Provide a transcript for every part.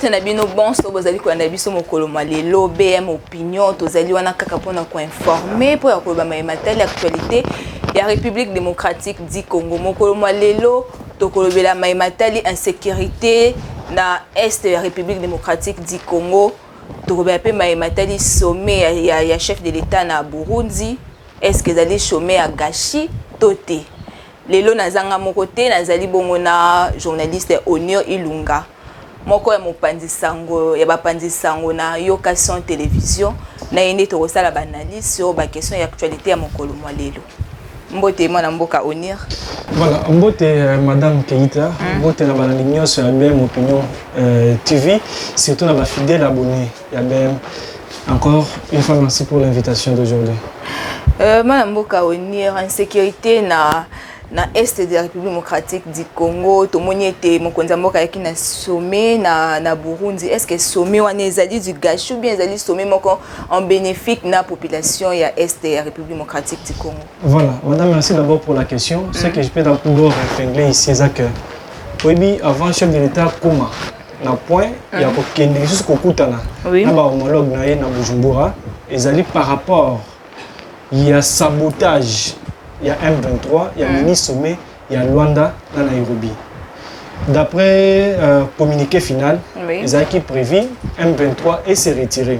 journaliste na bino bon so bozali ko na biso mokolo malelo BM opinion tozali wana kaka pona ko informer pour ya ko ba matali actualité ya République démocratique du Congo mokolo malelo to ko lobela matali insécurité na est ya République démocratique du Congo to ko ba pe matali sommet ya chef de l'État na Burundi est-ce que zali sommet à Gashi toté lelo nazanga mokote nazali bongo na journaliste Onio Ilunga moko ya mopanzi sango ya bapanzi sango na Yokason télévision na yende to kosala ba analyse sur ba question ya actualité ya mokolo mwalelo mbote mwana mboka Onir. Voilà, mbote madame Keita, mbote na bana nyonso ya BM opinion TV, surtout na ba fidèles abonnés ya BM. Encore une fois merci pour l'invitation d'aujourd'hui. Madame mboka Onir, insécurité na est de la République démocratique du Congo to moniete mokonza mboka yaki na sommet na Burundi est-ce que sommet wana ezali du gâchis ou bien ezali sommet moko en bénéfique na population ya est de la République démocratique du Congo? Voilà, madame, merci d'abord pour la question. Ce que je peux d'abord épingler ici c'est que oui avant chef de l'État Koma na point il y a kokende jusqu'au kutana na ba homologue na ye na Bujumbura ezali par rapport il y a sabotage. Il y a M23, il y a mini sommet, il y a Luanda, dans Nairobi. D'après communiqué final, les acquis prévus, M23 et s'est retiré.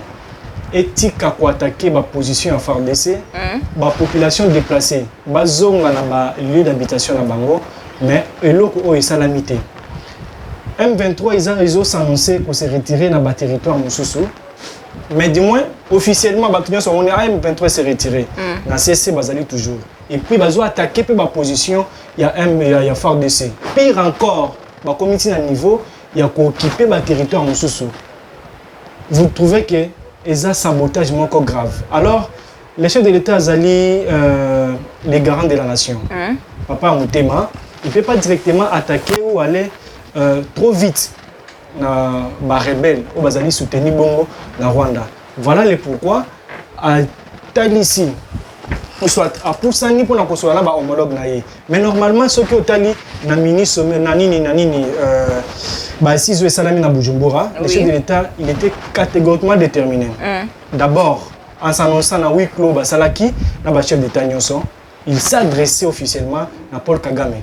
Et Tika ko attaquer ma position à FARDC, ma population déplacée, ma zone na lieu d'habitation na Bango, mais eloko o esalamité. M23 ils ont annoncé qu'on s'est retiré dans le territoire Moussoussou. Mais du moins, officiellement, on est à M23 s'est retiré. La CSC basali toujours. Et puis, ils ont attaqué ma position, il y a FARDC. Pire encore, le comité à niveau, il y a occupé le territoire Moussoussou. Vous trouvez que c'est un sabotage encore grave. Alors, les chefs de l'État, les garants de la nation, Papa Moutema, il ne peut pas directement attaquer ou aller trop vite. Na rebelle au bazali soutenir bongo na Rwanda. Voilà le pourquoi à Talici soit à Poussani pour la consoler ba homologue na ye. Mais normalement ce que Tali na ministre na nini ba si zo salami na Bujumbura, le chef de l'État, il était catégoriquement déterminé. D'abord en s'annonçant na huis clos ba salaki na ba chef d'État nyonso, il s'adressait officiellement à Paul Kagame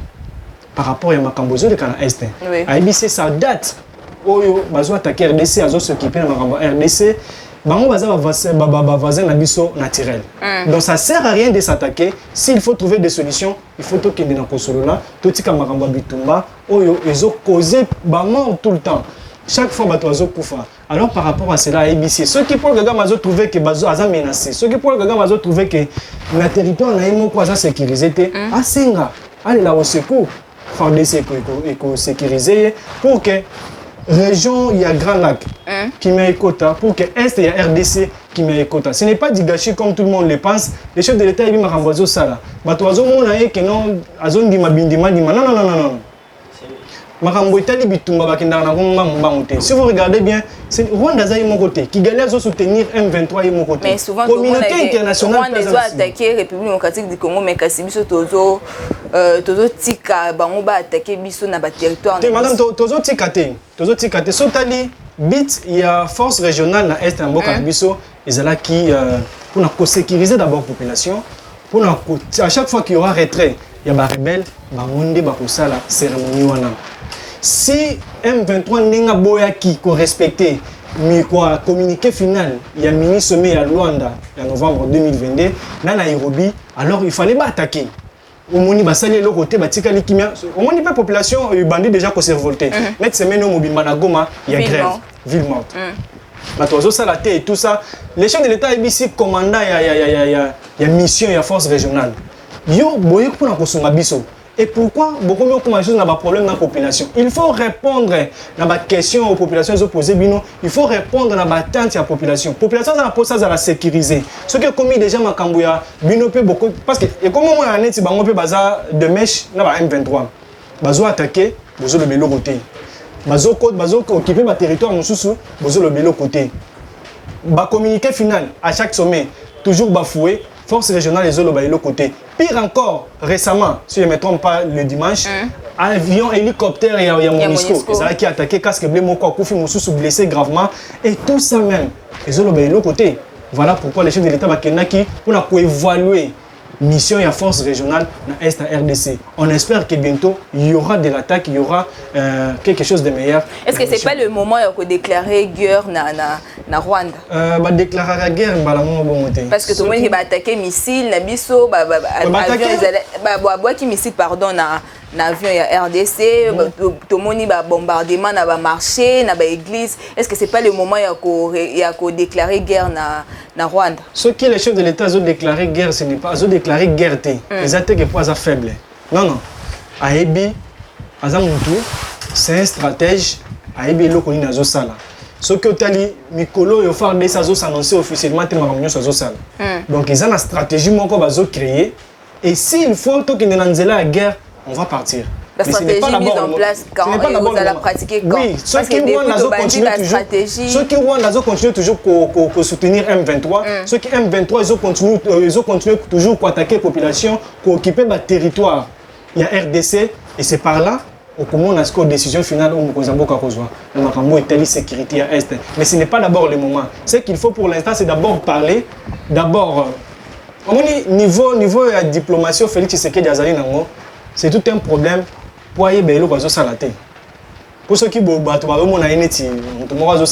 par rapport à Makambozo de Kana Est. A IBC ça date oyo bazo attaquer RDC azo s'occuper na RDC bango baza ba voisin na biso naturel. Donc ça sert à rien de s'attaquer. S'il faut trouver des solutions, il faut to kende na kosolola to tika makambo bitumba oyo ezo causer ba mort tout le temps. Chaque fois bato azo kufa. Alors par rapport à cela ABC, ceux qui pour gaga mazo trouver que bazo aza menacé, ceux qui pour gaga mazo trouver que na territoire na imo kwa za sécurisé té asenga allez là au secours FARDC ko sécuriser pour que région, il y a Grand Lac qui met quota pour que Est, il y a RDC qui met quota. Ce n'est pas du gâchis comme tout le monde le pense. Les chefs de l'État, ils m'ont renvoyé ça là. Non. Si vous regardez bien, c'est Rwanda est mon côté. Kigali a soutenir M23 est mon côté. Mais souvent, communauté internationale Rwanda a attaqué la République démocratique du Congo, mais Kassibiso Tozo Tika Bangoba attaqué Biso na ba territoire. Madame Tozo Tikate Sotali bit il y a force régionale na est en Boka Biso ezala qui pour sécuriser d'abord la population pour à chaque fois qu'il y aura retrait il y a ba rebelle ba monde ba ko sala cérémonie wana. Si M23 n'enga boyaki ko respecter mais quoi communiqué final il y a mini sommet à Luanda en novembre 2022 na Nairobi alors il fallait pas attaquer au moni basali le côté batika likimia au moni pas population bandit déjà ko se révolter net semaine au mobimba na Goma il y a grève ville morte batozo salate et tout ça les chefs de l'État ABC commandant il y a mission il y a force régionale yo boye pour na kosunga biso. Et pourquoi beaucoup de choses n'ont pas de problème dans la population? Il faut répondre à la question aux populations posées. Il faut répondre à la attente de la population. La population a la sécuriser. Ce qui est commis déjà à Kambouya, beaucoup parce que comme on a dit de mèche dans M23, bazo attaqué, bazo le bélo côté. Bazo occuper le territoire Moussoussou, bazo le bélo côté. Ba communiqué final à chaque sommet toujours bafoué. force régionale les autres de l'autre côté. Pire encore, récemment, si je ne me trompe pas, le dimanche, avion, hélicoptère, il y a Monisco. Ils qui a attaqué casque bleu, Moko Koufi, Moussou blessé gravement. Et tout ça même, les autres de l'autre côté. Voilà pourquoi les chefs de l'État pour évaluer mission et la force régionale dans l'Est à RDC. On espère que bientôt, il y aura de l'attaque, il y aura quelque chose de meilleur. Est-ce que ce n'est pas le moment de déclarer guerre na Rwanda? Déclarer la guerre, parce que tout le monde va attaquer missile, Nabiso, avion, missile, pardon, na avion ya RDC, tout le monde va bombardement, na marché, na église. Est-ce que c'est pas le moment de déclarer guerre na Rwanda? Ce que les chefs de l'État ont déclaré guerre, ce n'est pas ils ont déclaré guerre. Les attaques sont pas faibles. Non, non. Aebi, Azamuntu, c'est un stratège. Aebi lo koni nazo sala. Ce que Tali Mikolo et Ofar des Sazo s'annoncer officiellement tellement comme Sazo sala. Donc ils ont une stratégie moko bazo créer. Et s'il faut que nous n'anzela la guerre, on va partir. La stratégie mise en place quand vous allez la pratiquer quand? Oui, ceux qui ont continué toujours à soutenir M23, ceux qui M23 ils ont continué toujours à attaquer la population, à occuper le territoire. Il y a RDC et c'est par là comment on a une décision finale où nous avons la sécurité à Est. Mais ce n'est pas d'abord le moment. Ce qu'il faut pour l'instant, c'est d'abord parler, d'abord au niveau de la diplomatie, Félix Tshisekedi Azali Nango, c'est tout un problème pour aller bélo bazo salaté. Pour ceux qui bato ba mon aïneti, moi je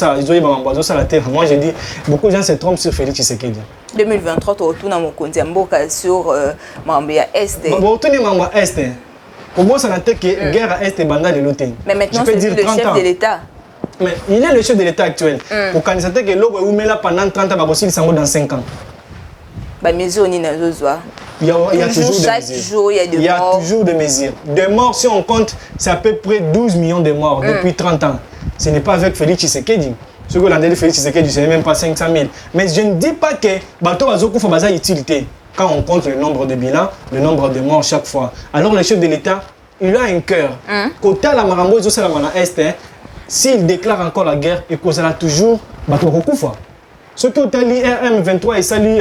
dis beaucoup de gens se trompent sur Félix Tshisekedi. 2023 tu retournes mon compte mboka sur Mambia Est. Bon retourner Mambia Est. Comment ça n'a été que guerre à Est et banda de l'autre. Mais maintenant c'est le chef de l'État. Mais il est le chef de l'État actuel. Pour candidater que l'eau ou là pendant 30 ans, aussi dans 5 ans. Il y a toujours des mesures. Des morts, si on compte, c'est à peu près 12 millions de morts depuis 30 ans. Ce n'est pas avec Félix Tshisekedi. Ce que l'on a dit Félix Tshisekedi, ce n'est même pas 500 000. Mais je ne dis pas que Bato Bazoko faut baser utilité quand on compte le nombre de bilans, le nombre de morts chaque fois. Alors le chef de l'État, il a un cœur. Côté la Marambo, ils ont la Est. S'il déclare encore la guerre, il causera toujours Bato Rokufa. Ce que tu as dit RM23 et ça lui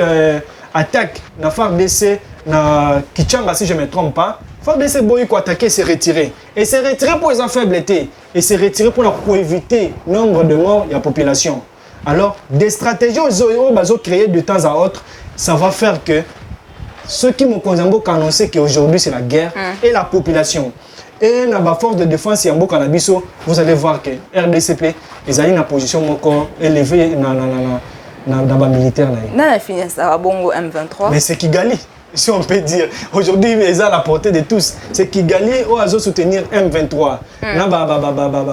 attaque na FARDC na Kichanga si je ne me trompe pas. FARDC boy ko attaquer se retirer et se retirer pour les affaibliter et se retirer pour éviter le nombre de morts de la population. Alors des stratégies ont créées de temps à autre, ça va faire que ceux qui m'ont annoncé qu'aujourd'hui c'est la guerre et la population. Et dans la force de défense, vous allez voir que RDCP, ils ont une position élevée dans la militaire. Mais c'est Kigali, si on peut dire. Aujourd'hui, ils ont la portée de tous. C'est Kigali où ils ont soutenir M23.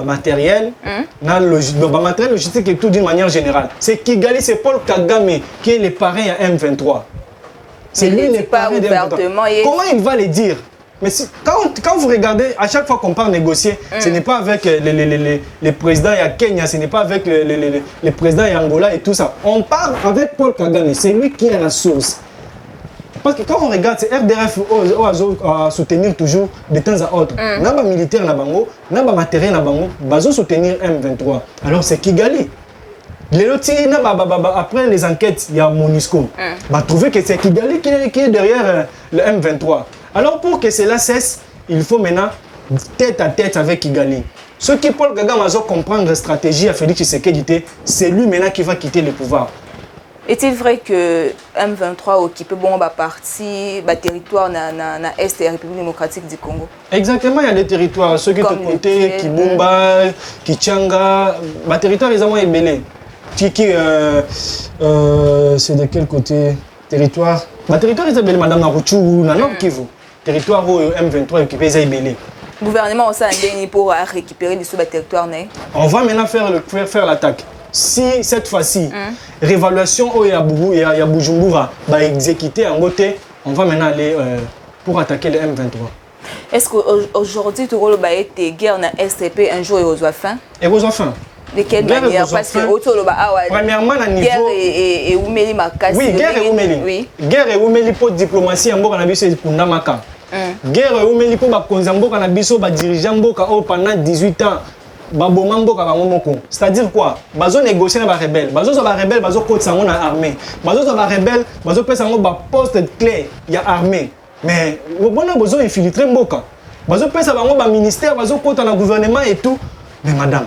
Matériel, matériel logistique et tout d'une manière générale. C'est Kigali, c'est Paul Kagame qui est le parrain à M23. C'est lui le parrain de M23. Comment il va le dire? Mais si, quand vous regardez, à chaque fois qu'on part négocier, ce n'est pas avec les présidents à Kenya, ce n'est pas avec les présidents à Angola et tout ça. On parle avec Paul Kagame, c'est lui qui est la source. Parce que quand on regarde, c'est RDF à soutenir toujours de temps à autre. N'a pas militaire, n'a pas matériel, n'a pas soutenir M23. Alors c'est Kigali. Après les enquêtes, il y a Monisco. On va trouver que c'est Kigali qui est derrière le M23. Alors pour que cela cesse, il faut maintenant tête à tête avec Kigali. Ce qui Paul Kagame a comprendre la stratégie à Félix Tshisekedi, c'est lui maintenant qui va quitter le pouvoir. Est-il vrai que M23 occupe bon partie territoire na Est et la République démocratique du Congo? Exactement, il y a des territoires, ceux qui te comptent, Kibumba, Kichanga, territoire ils ont ébélé. C'est de quel côté? Territoire. Territoire ils ont ébélé, Madame Naruchu, Nord Kivu. Territoire où M23 est occupé, ils ont ébélé. Le gouvernement a un pour récupérer les sous-territoires. On va maintenant faire l'attaque. Si cette fois-ci, réévaluation au Bujumbura va exécuter en côté, on va maintenant aller pour attaquer le M23. Est-ce qu'aujourd'hui, tu as été guerre dans STP un jour et aux fin? Et aux fins. De quelle manière? Parce que premièrement, à niveau... Guerre et Oumeli Makasi. Oui, guerre et Oumeli. Oui. Guerre et Oumeli pour diplomatie, en Boka pour Namaka. Guerre et Oumeli pour Konzambo Kanabiso, dirigeant Boka pendant 18 ans. baboma mboka bango moko. C'est-à-dire quoi? Bazo négocier na ba rebelle. Bazo so ba rebelle, bazo côte sango na armée. Bazo so ba rebelle, bazo pesa sango ba poste clé ya armée. Mais bona bazo infiltrer mboka. Bazo pesa bango ba ministère, bazo côte na gouvernement et tout. Mais madame,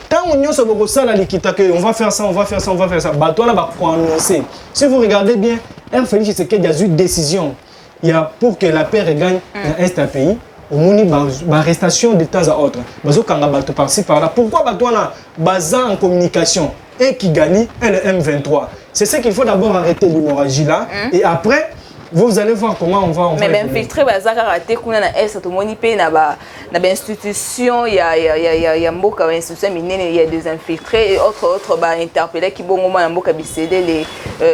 tant on se bokosala likita que on va faire ça, on va faire ça, on va faire ça. Bato na ba annoncer. Si vous regardez bien, Félix Tshisekedi a eu une décision. Il y a pour que la paix regagne dans l'Est du pays. Au moins, arrestation de temps à autre. Bazo kanga bato par-ci par-là. Pourquoi bato na baza en communication et Kigali et le M23? C'est ce qu'il faut d'abord arrêter l'hémorragie là. Et après, vous allez voir comment on va. Mais ben filtrer baza karaté kuna na est to moni pe na ba institution il y a mboka ba institution minene il y a des infiltrés et autres ba interpeller qui bongo na mboka bisede les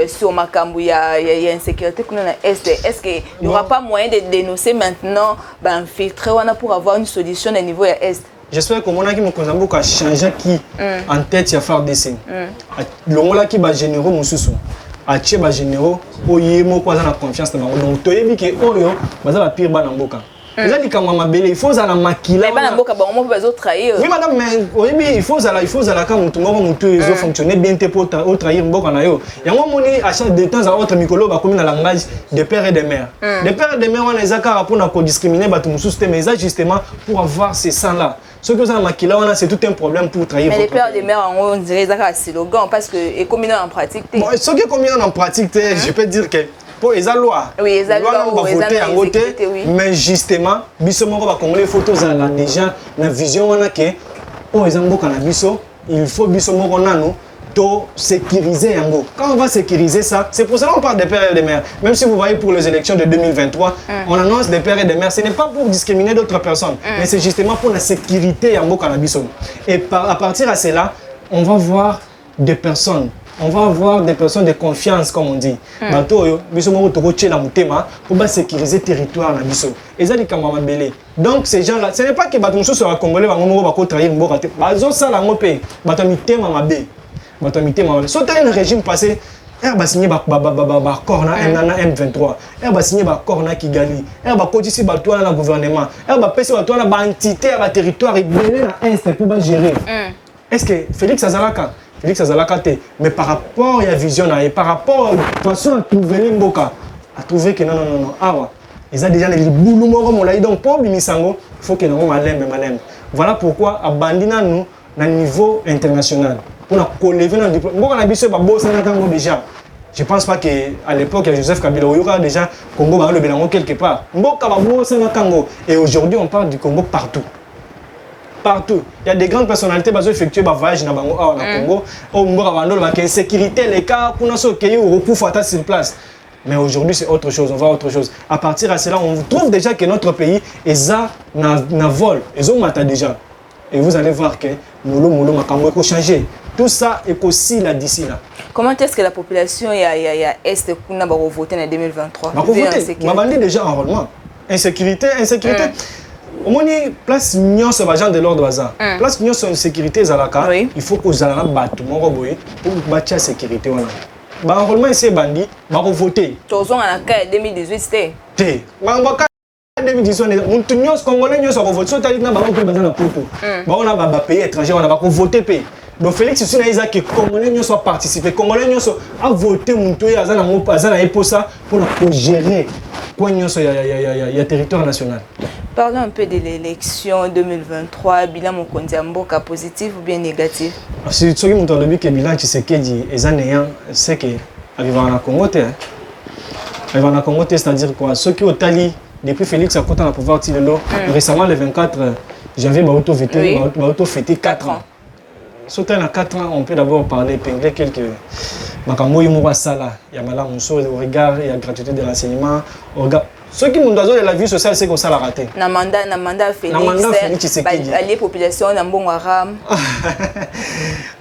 sur makambu il y a insécurité kuna na est-ce que il y aura pas moyen de dénoncer maintenant ba infiltrer wana pour avoir une solution au niveau ya est? J'espère que mon ami Mokozambo a changé qui en tête il y a faire dessin. Le mola qui ba généraux mususu. Atie ba généraux oyemo kwa na confiance na bango donc toyebi ke oyo baza ba pire bana mboka eza likamwa mabele il faut za la makila mais bana mboka bango mo bazo trahir oui madame mais oyebi il faut za la ka mutu moko mutu ezo fonctionner bien te pour trahir mboka na yo yango moni à chaque de temps à autre mikolo ba komi na langage de père et de mère de père et de mère wana ezaka rapport na ko discriminer batu mususu te mais ça justement pour avoir ces sangs là. Ce que ça makila wana c'est tout un problème pour trahir. Mais les pères des mères on dirait ça c'est slogan parce que et comme en pratique. Bon, ce qui est comme en pratique, je peux dire que pour les loi. Oui, les loi on va voter en côté, mais justement, biso moko ba congolais photos là déjà la vision wana que oh ezambo kana biso, il faut biso moko nano to sécuriser yango. Quand on va sécuriser ça, c'est pour ça qu'on parle des pères et des mères. Même si vous voyez pour les élections de 2023, on annonce des pères et des mères. Ce n'est pas pour discriminer d'autres personnes, mais c'est justement pour la sécurité yango cannabis. Et à partir de cela, on va voir des personnes. On va avoir des personnes de confiance, comme on dit. Pour sécuriser le territoire. Donc, ces gens-là, ce n'est pas que les gens sont congolais, ils trahir so t'as un régime passé ba signé ba corna M23 ba signé ba corna Kigali ba kotisi ba toi na gouvernement ba pesi ba toi na ba entité ba territoire belé na est pour ba gérer. Est-ce que Félix Azalaka té mais par rapport à la vision et par rapport à façon à trouver mboka a trouvé que non awa ils ont déjà les boulou moko molai donc pour bimisango il faut que nous malem. Voilà pourquoi à bandina nous na niveau international. Pour la déjà. Je ne pense pas qu'à l'époque, Joseph Kabila, il y aura déjà Congo quelque part. Et aujourd'hui, on parle du Congo partout. Partout. Il y a des grandes personnalités qui ont effectué des voyages dans le Congo. Insécurité, les cas, on a sur place. Mais aujourd'hui, c'est autre chose, on voit autre chose. À partir de cela, on trouve déjà que notre pays est à vol. Ils ont déjà. Et vous allez voir que Moulo Makambo a changé. Tout ça est aussi là d'ici là. Comment est-ce que la population est Est va voter en 2023? On a déjà enrôlement. Insécurité. Au moins, place Nyon sur l'agent de l'ordre bazar. Place Nyon sur sécurité Zalaka. Il faut que vous allez battre pour bâtir la sécurité. Enrôlement ici bandit, va voter. Tu as en 2018 c'était. 2018, les Congolais ont voté. Si tu as dit que on a pays étranger, on a voté. Donc Félix Tshisekedi a dit que les Congolais ont participé. Les Congolais ont voté pour gérer le territoire national. Parlons un peu de l'élection 2023. Bilan Mokonzi Mboka, positif ou bien négatif? Si tu as dit que le bilan Tshisekedi est néant, c'est que arriver en Congo, c'est-à-dire quoi? Ceux qui ont tali depuis Félix a le pouvoir récemment le 24 janvier, il a fêté 4 ans. Sautant à 4 ans, on peut d'abord parler, épingler quelques. Il y a le regard, il y a la gratuité de l'enseignement. Ceux qui nous donnent de la vie sociale, c'est qu'on s'est raté. Na mandat Félix, les populations Nambongaram.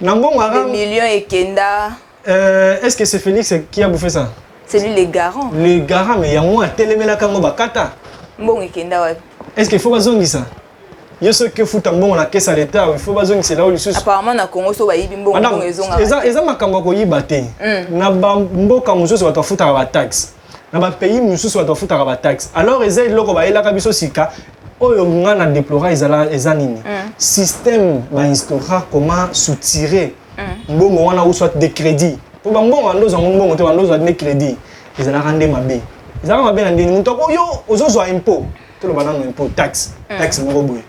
Nambongaram. Des millions et Kenda. Est-ce que c'est Félix qui a bouffé ça? C'est lui le garant. Le garant, mais il y a moins télémela kango bakata. Bon et Kenda ouais. Est-ce qu'il faut bazongi ça? Il y a ceux qui foutent un bon la caisse à l'État, il faut bazongi c'est là où le sus. Apparemment na Congo so ba yibi mbongo ezonga. Eza makambo ko yibate. Na mboka mususu bato futa ba taxe. Na ba pays mususu bato futa ba taxe. Alors eza iloko ba elaka biso sika oyo nga na déplorer eza nini système instaura comment soutirer mbongo wana ou soit des crédits pour mbongo ndozo mbongo te ndozo des crédits ezalaka nde mabe ezalaka mabe na ndeni mutu yo ozozwa impôt to lo banano impôt taxe moko boye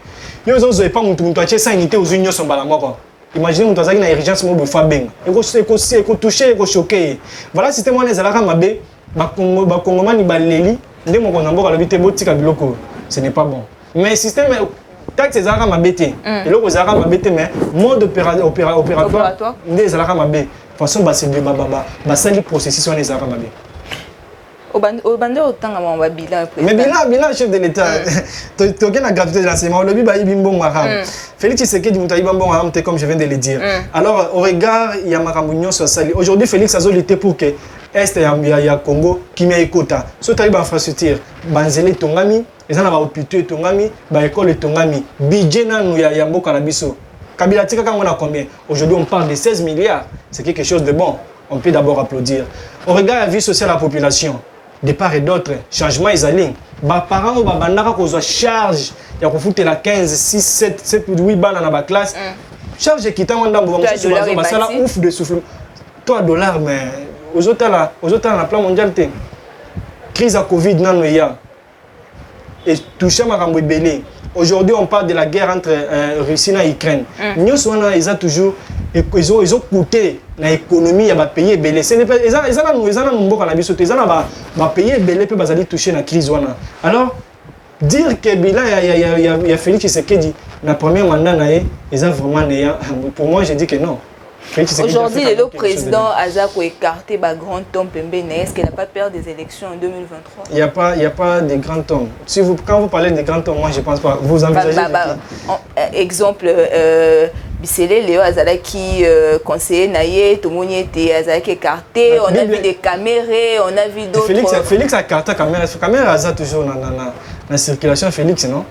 yo ozozwa epa mutu atie sa unité ozwi nyonso mbala moko. Imaginez mutu azaki na urgence mo bo fa benga eko toucher eko choquer voilà système wana ezalaka mabe bakongomani baleli nde mokonzi mboka alobi te botika biloko ce n'est pas bon mais système taxe ezalaka mabe te eloko ezalaka mabe te mais mode opératoire nde ezalaka mabe façon basali processus wana ezalaka mabe. Au bande autant à mon bilan. Mais bilan chef de l'État. Tu as la gravité de l'enseignement. Le bilan est bon maram. Félix Tshisekedi Moutaï bon maram comme je viens de le dire. Alors au regard il y a Maramounion sur Sali. Aujourd'hui Félix a lutté pour que Est ya Congo qui m'a écouté. Sur ta infrastructure, banzele tongami, les gens hôpitaux tongami, ba école tongami. Budget na nous ya mboka na biso. Kabila tika quand on a combien? Aujourd'hui on parle de 16 milliards. C'est quelque chose de bon. On peut d'abord applaudir. Au regard de la vie sociale de la population. De part et d'autre, changement is aligné. Bah parents ou bandara qu'on soit charge, il y a qu'on fout la 15, 6, 7, 8 balles dans la classe. Charge qui t'a mandé pour moi, ça la ouf de souffle. $3 mais aux autres là, on a plan mondial té. Crise à Covid non il y a. Et touché ma rambo belé. Aujourd'hui, on parle de la guerre entre Russie et Ukraine. Nous ils ont toujours ils ont coûté l'économie à payer belé. Ce n'est pas ils ont mboka na biso ils ont payer belé pe bazali toucher la crise wana. Alors dire que bilan il y a Félix Tshisekedi la première mandat na ils ont vraiment pour moi je dis que non. Aujourd'hui, le président Azako écarté par grand homme Pembene. Est-ce qu'il n'a pas peur des élections en 2023? Il n'y a pas de grand homme. Quand vous parlez de grand homme, moi je ne pense pas. Vous envisagez exemple, Bisele Léo Azalaki conseiller Naye, Tomoni était Azalaki écarté. On a vu des caméras, on a vu d'autres. Félix a écarté la caméra. La caméra a toujours dans la circulation. Félix, non?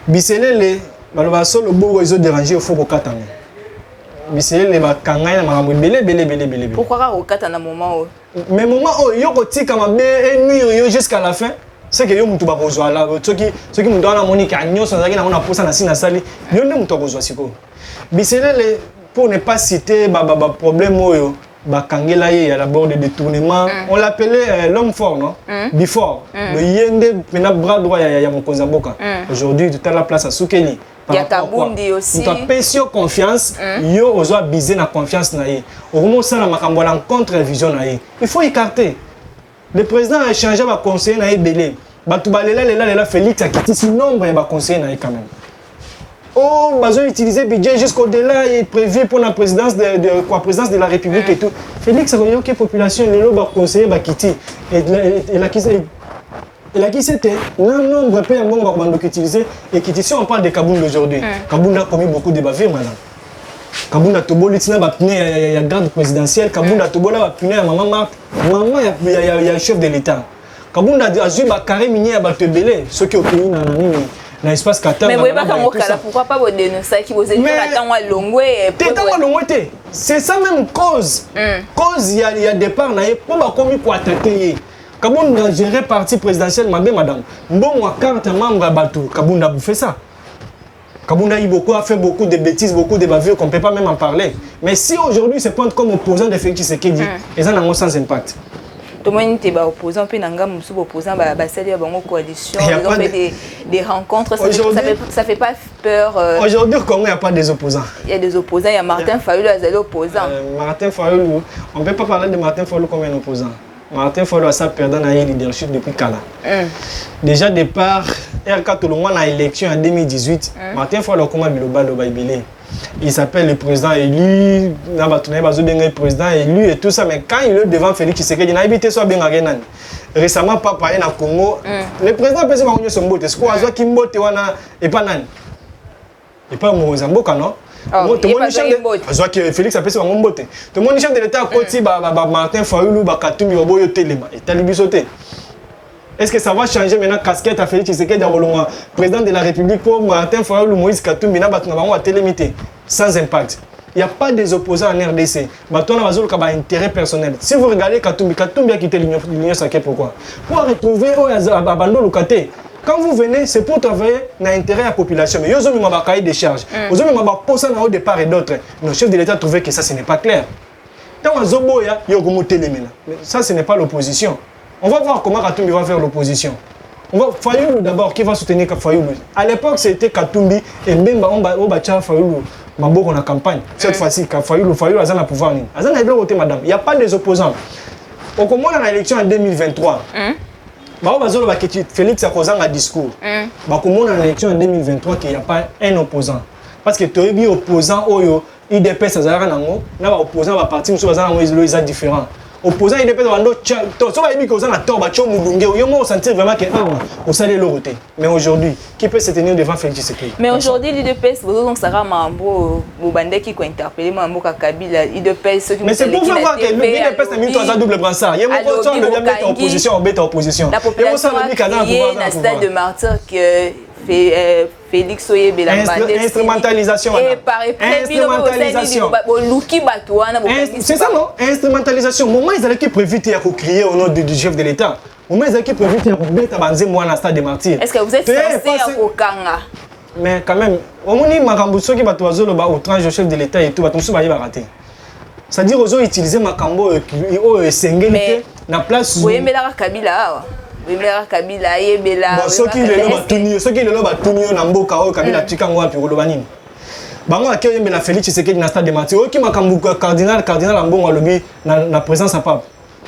Bisele Léo, le beau réseau dérangé, il faut qu'on catame. Pourquoi au un moment où mais moment où il y a jusqu'à la fin, c'est que yo mutu ba kozwa la ceux qui mutu na Monique agnon sans zaki na on a posa na sina sali yo ne mutu kozwa siko biselele pour ne pas citer problème oyo ba kangela ye ya d'abord de détournement on l'appelait l'homme fort non before le yende pena bras droit ya mokonza mboka aujourd'hui tout à la place à Soukeli. Il y a Kabundi aussi. Tu as payé confiance, yo ozo biser na confiance na ye. Au moment ça na makambo la contre vision na ye. Il faut écarter. Le président a changé ba conseiller na ye belé. Ba tu balela Félix a quitté si nombre ba conseiller na ye quand même. Oh, bazo utiliser budget jusqu'au-delà est prévu pour la présidence présidence de la République et tout. Félix a dit OK population les ba conseiller ba quitter et la qui c'était un nombre de pays qui utilisé et qui si on parle de Kabound aujourd'hui. Kabound a commis beaucoup de bavures madame. Kabound a tobolé il y a garde présidentielle, Kabound a tobolé il y a maman il y a chef de l'État. Kabound a eu ba carré minier à Batebele ceux qui ont payé dans l'espace Qatar. Mais pourquoi pas vous dénoncer qui vous êtes Longwe c'est ça même cause. Cause il y a départ pour ba commis pour attaquer. Kabound a géré parti présidentiel, madame. Bon, à 40 membres à Batou, Kabound a bouffé ça. Kabound a fait beaucoup de bêtises, beaucoup de bavures qu'on ne peut pas même en parler. Mais si aujourd'hui se pointe comme opposant de Félix Tshisekedi, ils en ont sans impact. Tout le monde était opposant, puis Nangam opposant, coalition, ils ont fait des rencontres, ça ne fait pas peur. Aujourd'hui, au Congo, il n'y a pas des opposants. Il y a des opposants, il y a Martin Fayulu, il y a opposant. Martin Fayulu, on ne peut pas parler de Martin Fayulu comme un opposant. Martin Fayulu a ça perdant dans le leadership depuis Kala. Déjà départ, RK Tolongwa dans l'élection en 2018, Martin Fayulu a commencé à Bilé. Il s'appelle le président élu, le président élu et tout ça, mais quand il est devant Félix Tshisekedi, il a habité sur Bengagenan. Récemment, papa est au Congo. Le président peut se faire son botte. Est-ce qu'on a qui mbote wana et pas nan? Et pas Mozamboka non? Tout le monde Félix a fait son mbote. Tout le monde chef de l'État à côté Martin Fayulu, Katumbi, Boyo Telema. Et Talibisoté. Est-ce que ça va changer maintenant casquette à Félix Tshisekedi président de la République pour Martin Fayulu, Moïse Katumbi, à télémité sans impact? Il n'y a pas des opposants en RDC. Maintenant, on a un intérêt personnel. Si vous regardez Katumbi a quitté l'Union sacrée, pourquoi? Pour retrouver Abando Lukate. Quand vous venez, c'est pour travailler dans l'intérêt de la population. Mais vous avez un cahier de charge. Vous avez un poste au départ et d'autres. Le chef de l'État trouvait que ça, ce n'est pas clair. Dans Zoboya, il y a ça, ce n'est pas l'opposition. On va voir comment Katumbi va faire l'opposition. On va Fayoulou d'abord, qui va soutenir Fayoulou. À l'époque, c'était Katumbi et Mbemba, on va Fayoulou. Maboko en campagne. Cette fois-ci, Fayoulou a un pouvoir. Madame. Il n'y a pas des opposants. Au moment de l'élection en 2023, Félix a causé un discours. Au moment de l'élection en 2023, il n'y a pas un opposant. Parce que tu as eu opposant, IDPS, les opposants à partir ils sont différents. Opposant IDPS, sentir vraiment que vous allez le roter. Mais aujourd'hui, qui peut se tenir devant Félix Tshisekedi? Mais aujourd'hui, l'IDPS, vous Sarah Mambo, Boubande qui a interpellé Mambo Kabila, IDPS. Mais c'est pour voir que l'IDPS a mis un double brassard. Il y a une opposition, opposition. La population a crié dans le stade de martyr que Félix Oyebela instrumentalisation. Instrumentalisation. C'est ça non? Instrumentalisation. Moment ils allaient prévu de crier au nom du chef de l'État. Moment ils allaient prévu de mettre Banzé moi dans le stade de martyr. Est-ce que vous êtes censé à Kokanga? Mais quand même, au moment où Makambuso qui va toiser le bas outrage au chef de l'État et tout, va rater. C'est-à-dire aux autres utiliser Makambo et Sengeli na place. Oui, mais là Kabila. Kabila yebela ceux qui le loba tunio na mboka o Kabila tikango api kolobani bango akeye mbela Félix Tshisekedi na stade de Mathieu oki makambu cardinal ambongo alobi na présence à pape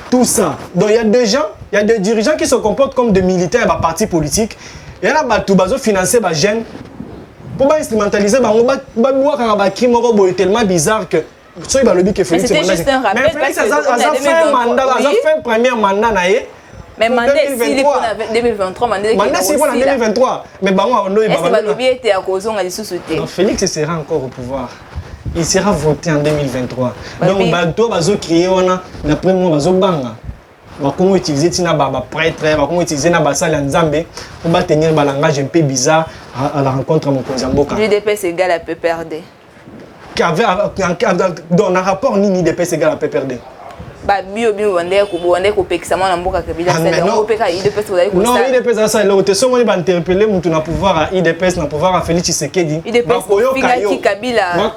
tout ça. Donc il y a des gens, il y a des dirigeants qui se comportent comme des militaires à partis politiques et là batu bazo financer ba jeune pour ba instrumentaliser bango ba boire ka ba crime moko tellement bizarre que ceux qui ba lobi que Félix c'était juste un rappel parce que ça fait un mandat, ça fait un premier mandat na ye. Mais mandat si pour 2023, mandat si pour 2023. Mais bah moi on est-ce que Balobi était à cause on a sous-sauté. Félix sera encore au pouvoir. Il sera voté en 2023. Donc bato bazo crier on d'après moi bazo banga. Va comment utiliser tina baba prêtre, va comment utiliser na basali nzambe pour ba tenir ba langage un peu bizarre à la rencontre mon Konzamboka. L'UDPS égale à PPRD. Dans un rapport ni l'UDPS égale à PPRD. Bah bio wande ko pekisama na mboka Kabila ça peka IDPS ko ko non IDPS ça le te somo ba interpeller mutu na pouvoir à IDPS na pouvoir à Félix Tshisekedi bakoyo Kabila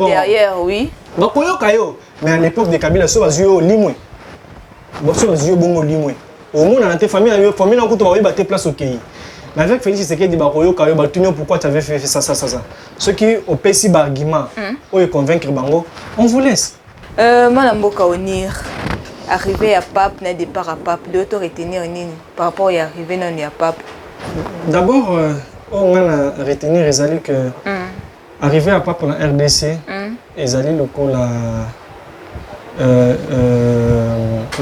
derrière oui bakoyo kayo mais à l'époque de Kabila so bazuyo limwe so bazuyo bongo limwe au monde na te famille na ko to ba te place au pays mais avec Félix Tshisekedi bakoyo kayo ba tunyo pourquoi tu avais fait ça ceux qui au PC argument ou convaincre bango on vous laisse. Moi, je suis arrivé à Pape, n'a départ à Pape, d'autres retenir par rapport à arriver à Pape. D'abord, on a retenir que arriver à Pape dans la RDC, ils allaient le coup la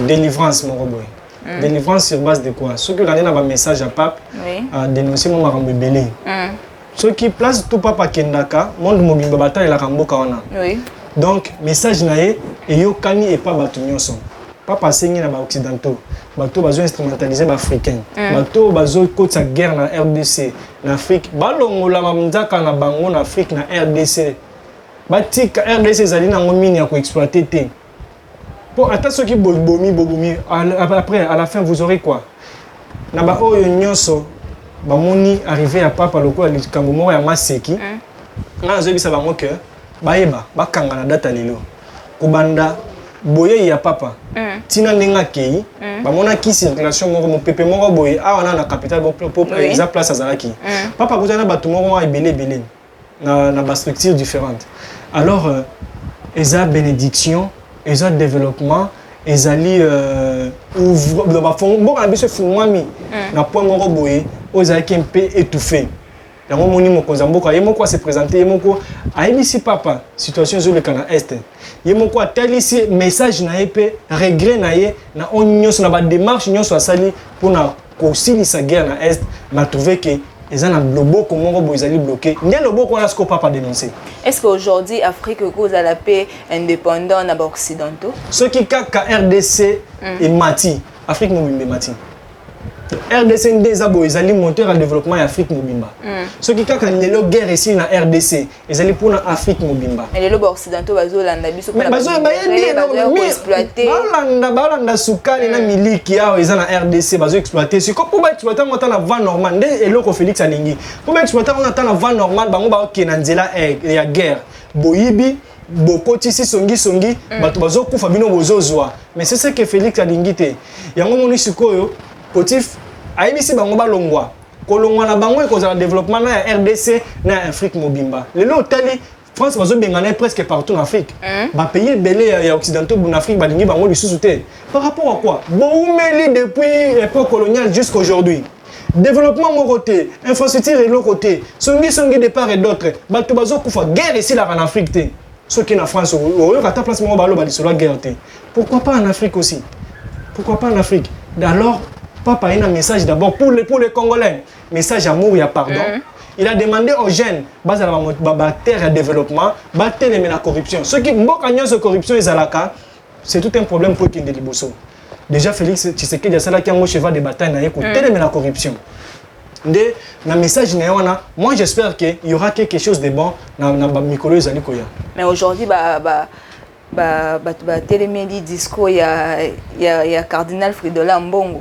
délivrance mon robot. Délivrance sur base de quoi? Ceux qui ont un message à Pape, à dénoncer mon marambo belé. Ceux qui placent tout Papa Kendaka, monde mobile bataille la rambo kaona. Donc, message naé et yo kani et pas batu nyonso. Pas passer ni na ba occidentaux. Bato bazo instrumentaliser ba africain. Bato bazo kota guerre na RDC, na Afrique. Balongola mamzaka na bango na Afrique na RDC. Batika RDC zali na ngomini ya ko exploiter té. Pour attends ceux qui bobomi après à la fin vous aurez quoi? Na ba oyo nyonso ba moni arrivé à papa lokola likambo moko ya maseki. Na zo bisa bango que baeba bakanga na data lelo kubanda boye ya papa tina nenga kei bamona ki circulation moko mo pepe moko boye awana na capitale pour exemple place azalaki papa kuzana batu moko ebele na ba structure différente alors eza bénédiction eza développement ezali ouvre ba fond bon na biso fumami na point moko boye ozalaki un peu étouffé. Yango moni mokonzamboka yemoko se présenter yemoko aibisi papa situation zo le kana est yemoko atalisi message na épée regret na ye na onyoso na ba démarche nyoso asali pour na kosilisa guerre na est na trouvé que ezana na loboko moko boizali bloqué ndé loboko wana ce que papa dénoncé. Est-ce qu'aujourd'hui Afrique cause à la paix indépendant na occidentaux? Ce qui kaka RDC et Mati Afrique mo mimbe Mati RDC ndezabo ezali moteur à développement Afrique mobimba. Ce qui quand les guerre ici na RDC, ezali pour na Afrique mobimba. Mais les lobes occidentaux bazolanda biso pour exploiter. Balanda sukali na miliki ya eza na RDC bazo exploiter. C'est comme pour exploiter monta na vent normal ndé eloko Félix Alingi. Pour exploiter monta na vent normal bango ba okena nzela ya guerre. Boyibi bokoti si songi bato bazo kufa bino bozozwa. Mais c'est ce que Félix Alingi te. Yango moni sikoyo Potif ayebisi bango balongwa kolongwa na bango ekozala développement na RDC na Afrique mobimba lelo tali France bazo bengana presque partout en Afrique ba pays belé ya occidentaux en Afrique balingi bango lisusu te par rapport à quoi boumeli depuis époque coloniale jusqu'à aujourd'hui développement mon côté infrastructure et l'autre côté songi de part et d'autre bato bazo kufa guerre ici là en Afrique te ceux qui en France au kata place mo balo ba sur la guerre te pourquoi pas en Afrique aussi pourquoi pas en Afrique alors Papa a un message d'abord pour les Congolais. Message amour et pardon. Il a demandé aux jeunes, base à la terre et développement, battre la corruption. Ceux qui ont la corruption, c'est tout un problème pour Kinde Liboso. Déjà, Félix Tshisekedi a ça qui a un cheval de bataille pour la corruption. Dans le message, moi j'espère qu'il y aura quelque chose de bon dans le micro. Mais aujourd'hui, télémédi discours, il y a Cardinal Fridolin Mbongo.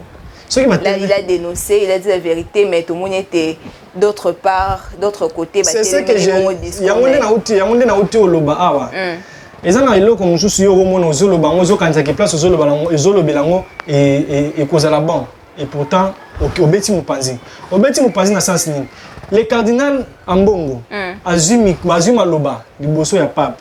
Là, il a dénoncé, il a dit la vérité, mais tout le monde était d'autre part, d'autre côté. C'est ce que j'ai dit. Il y a un outil au Loba. Et ça, il y a un outil au Loba. Il y a un outil au Loba. Et cause à la banque. Et pourtant, au Beti Moupanzi. Au Beti Moupanzi, dans le sens le cardinal Ambongo, Azumi Loba, du Bosso ya Pape.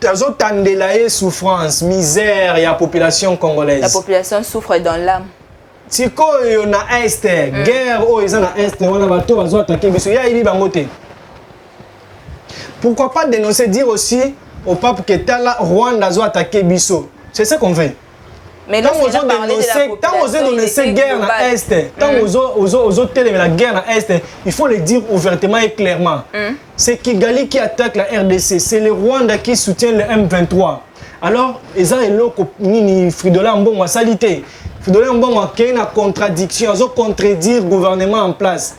Azotandelaye souffrance, misère et la population congolaise. La population souffre dans l'âme. Tiko yo na est, guerre oh ils na est, on a bateau bazo attaquer biso ya ili bangote. Pourquoi pas dénoncer dire aussi au pape que Tala Rwanda zo attaquer biso. C'est ce qu'on fait. Mais tant aux dénoncer guerre na est, tant aux télé la guerre na est, il faut le dire ouvertement et clairement. C'est Kigali qui attaque la RDC, c'est le Rwanda qui soutient le M23. Alors, ils ont une Fridolin Mbongo salité. Fridolin Mbongo a une contradiction, ils ont contredire le gouvernement en place.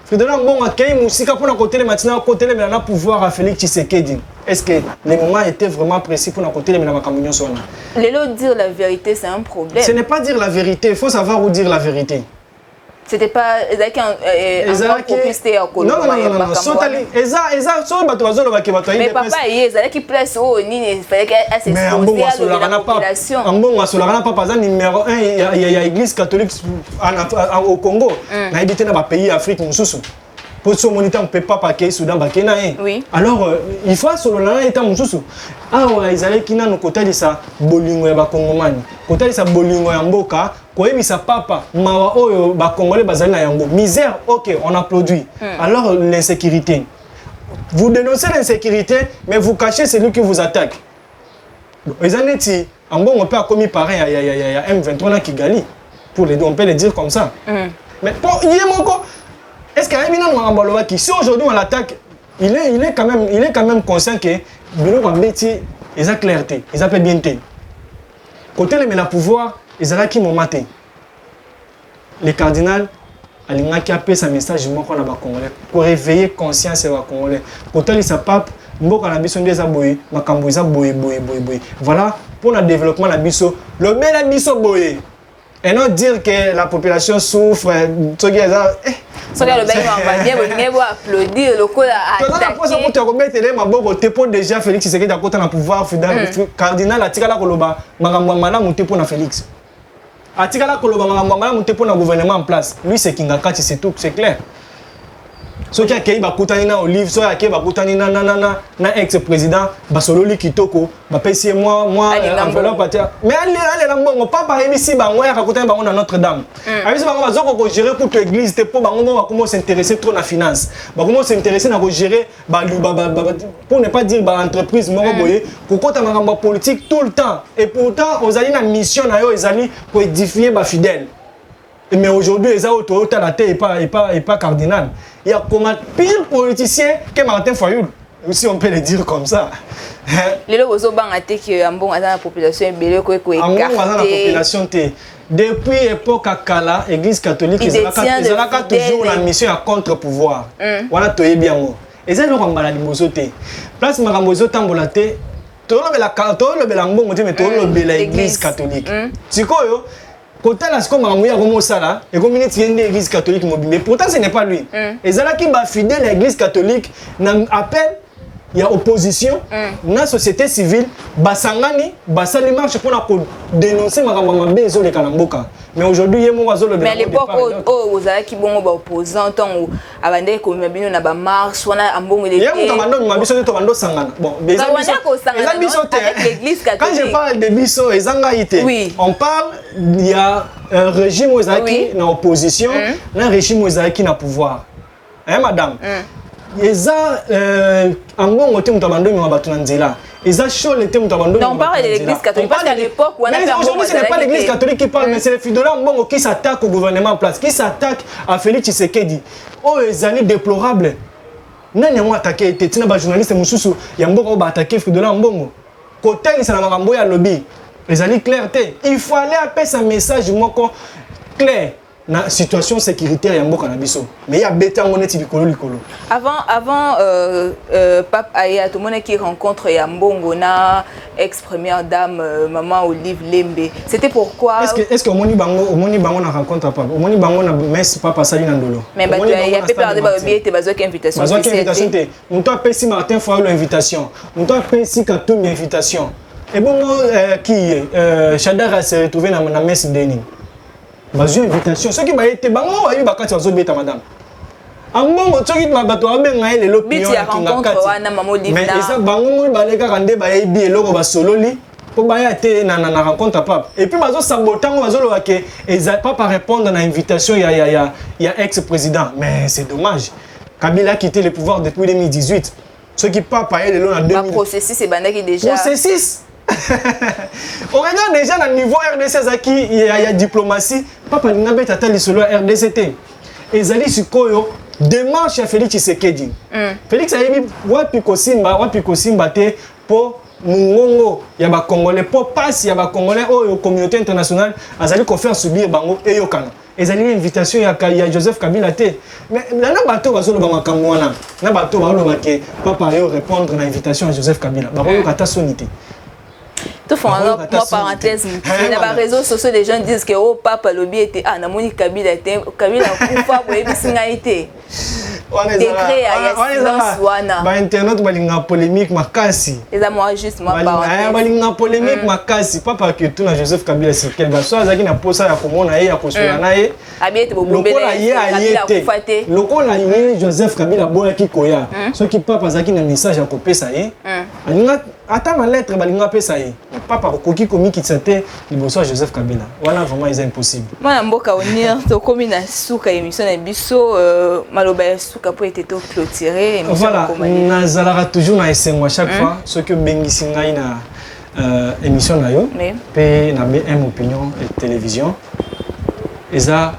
Fridolin Mbongo a une musique pour côté les matins, côté les maintenant pouvoir à Félix Tshisekedi. Est-ce que les moments étaient vraiment précis pour côté les maintenant communion sur les lots dire la vérité, c'est un problème. Ce n'est pas dire la vérité, il faut savoir où dire la vérité. C'était pas non. Mais papa qui place au il fallait qu'elle s'exposer à la population. Numéro 1 il y a l'église catholique au Congo. Na évité na pays Afrique mususu. Pour ce moniteur on peut pas paquer Soudan bakena oui. Alors il faut sur le état mususu. Ah ouais ils allaient kina no kota de ça bolingo ya bakongomani. Kota de ça bolingo ya mboka. Koyebisa papa mawa oyo ba congolais bazali na yango misère OK on applaudit alors l'insécurité vous dénoncez l'insécurité mais vous cachez celui qui vous attaque ezaneti ambon on peut a commis pareil ya M23 na Kigali pour les deux on peut le dire comme ça mais pour yemoko est-ce qu'il y a un ngambaloba qui si aujourd'hui on l'attaque il est quand même conscient que bilo ngambeti eza clarté eza pe bien té côté les mena pouvoir Ezalaki Momate. Le cardinal alingaki apé sa message moko na ba Congolais pour réveiller conscience ya ba Congolais. Kotali sa pape mboka na biso ndeza boye makambo eza boye. Voilà pour le développement la biso le bel la biso boye. Et non dire que la population souffre ce qui est ça le bain on va bien applaudir le coup attaquer pour déjà Félix Tshisekedi akota na pouvoir cardinal atikala koloba makambo malamu te pour Félix. Atikala koloba makambo malamu te pour le gouvernement en place. Lui c'est Kingakati c'est tout, c'est clair. Ce qui a accueilli bakutani na Olive, so accueilli bakutani na ex-président Basololi Kitoko, ba pesi moi enveloppe atia. Mais allez la mbongo papa ici bango ya bakutani bango na Notre-Dame. Abisi bango bazoko ko gérer pour l'église te pour bango ba comment s'intéresser trop na finance. Ba comment s'intéresser na ko gérer pour ne pas dire ba entreprise moko boye, ko kota makambo politique tout le temps et pourtant ozali na mission na yo ezali pour édifier ba fidèles. Mais aujourd'hui, les autres et pas cardinal. Il y a comme pire politicien que Martin Fayoul. si on peut le dire comme ça. Les gens qui ont la population est belle, la population depuis l'époque à Kala, l'Église catholique, ils ont toujours la mission à contre-pouvoir. Voilà, tu es bien. Et ça, ils ont la limosité. Place Marambozo Tambolate, tu as l'Église catholique. Tu vois, quand tu as comme Maramouya, et comme l'Église catholique, mais pourtant ce n'est pas lui. Et ça, qui est fidèle à l'Église catholique, appelle. Il y a opposition dans la société civile, basangani, basali marche pour dénoncer les Kalamboka. Mais aujourd'hui, il y a mais à l'époque, vous avez qui bon opposant, on a des comme na ba marche, on a un bon il y a bon, quand je parle de biso et zangaïté, on parle il y a un régime qui est en opposition, un régime qui est en pouvoir. Hein madame? Eza ango ngote mutabando mi mabatu nzela eza chaud le thème mutabando. Non, on parle de l'église catholique parce qu'à l'époque où on a fait aujourd'hui ce n'est pas l'église catholique qui parle, mais c'est les fidèles mbongo qui s'attaquent au gouvernement en place, qui s'attaquent à Félix Tshisekedi. Oh ezali déplorable. Nani mo attaquer était tina ba journaliste mususu ya mbongo ba attaquer fidèles mbongo. Côté ni sana makambo ya lobby. Ezali clarté. Il faut aller appeler un message moko clair. Na situation sécuritaire ya mboka na biso mais il y a bêta moneti likolo likolo avant Pape Aya tout le monde qui rencontre ya Mbongo na ex première dame maman Olive Lembe, c'était pourquoi est-ce que omoni bango na rencontre Pape omoni bango na messe Papa Sali na ndolo mais bah il y a peur ba billet te bazo ki invitation te on t'a payé si Martin Fayulu invitation on t'a payé si Katumbi invitation et bon qui Chadara s'est retrouvé na messe Denis. Bazo invitation ceux qui m'a été bango ayi bakati azobeta madame ambongo ceux qui m'a bato abenga ele l'opinion ya rencontre wana maman Olive mais ça bango baleka kande ba yebi eloko ba sololi po ba ya te na rencontre Pape et puis bazo sabotango bazo loba ke eza pas par répondre à l'invitation ya ex-président mais c'est dommage Kabila a quitté le pouvoir depuis 2018 ceux qui Pape a le en 2000 processus c'est bandaki déjà processus. On regarde déjà dans le niveau RDC il y a diplomatie. Papa Lingabé Tata solo RDCT. Et Zali Sukoyo démarche à Félix Tshisekedi. Félix a dit wapi kosimba te pour Mungongo ya ba Congolais pour passer ya ba Congolais au communauté internationale azali ko faire subir bango et yokana. Et Zali invitation ya Joseph Kabila te. Mais na bato bazolo ba makambo wana. Na bato bazolo ke papa yo répondre à l'invitation à Joseph Kabila. Ba ko kata sonité. Tout fond, moi parenthèse, dans les réseaux sociaux, les gens disent que oh papa lobby était ah namoni Kabila était Kabila kufa boye bisinga été. Décret à silence wana. Ba internet balinga polémique makasi. Et ça moi juste moi parenthèse. Balinga polémique makasi papa que tout na Joseph Kabila sur quel baso azaki na posa ya komona ye ya kosola na ye. Abiete bobombele Kabila kufa te. Lokola ye Joseph Kabila boya ki koya. Ce qui papa azaki na message ya kopesa ye. Alinga attends ma lettre balinga pesa ye. Papa koki komi kitete liboso Joseph Kabila. Voilà vraiment c'est impossible. Moi mboka onir to komi na suka émission na biso maloba ya suka pour être clôturé émission. Voilà, nazalaka toujours na esengo à chaque fois ce que bengisi ngai na émission na yo pe na BM opinion et télévision. Eza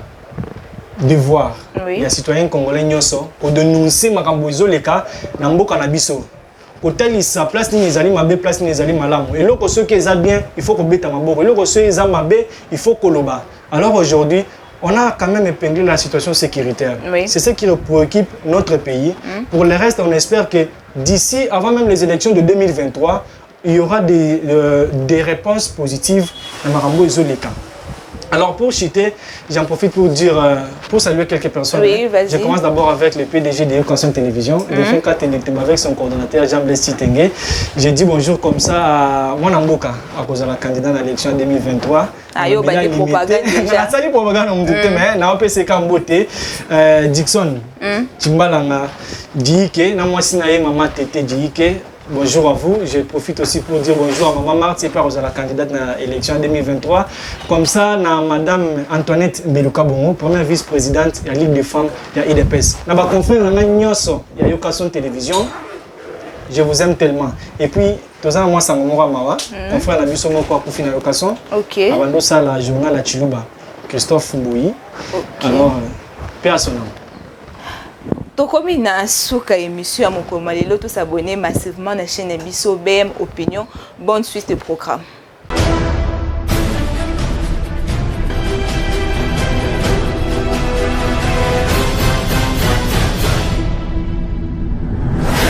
devoir ya citoyen congolais nyoso pour dénoncer makambo ezoleka na mboka na biso. Hôtel sa place ni ezali mabe place ni ezali malamu et loko ceux qui eza bien il faut que beta maboko et loko ceux eza mabe il faut que loba. Alors aujourd'hui on a quand même épinglé la situation sécuritaire. C'est ce qui préoccupe notre pays. Pour le reste, on espère que d'ici, avant même les élections de 2023, il y aura des réponses positives à Marambo et Zoleka. Alors pour chuter, j'en profite pour dire, pour saluer quelques personnes. Oui, je commence d'abord avec le PDG de Yokanson Télévision, avec son coordonnateur Jean-Blaise Titengue. J'ai dit bonjour comme ça à Mwanamboka, à cause de la candidate à l'élection 2023. Ayo, bah, des propagandes déjà. Ça dit propagande, on me dit, mais na OPC Kambote, Dixon, Timbalanga, Dike, na moi sinaye Maman Tete Dike. Bonjour à vous. Je profite aussi pour dire bonjour à Maman Marthe, c'est pas la candidate à l'élection 2023. Comme ça, na Madame Antoinette Beluka Bongo, première vice-présidente de la Ligue des femmes de l'IDPS. Na ba confrère na Nyoso, il y a Yokanson Télévision. Je vous aime tellement. Et puis, tous moi ça Momora Mawa, confrère na biso moko akufi na Yokanson. OK. Avant ça la journal à Chiluba, Christophe Mbouyi. Alors, paix à son nom. tokomi na suka émission ya mokolo malelo to s'abonner massivement na chaîne Biso BM Opinion. Bonne suite de programme.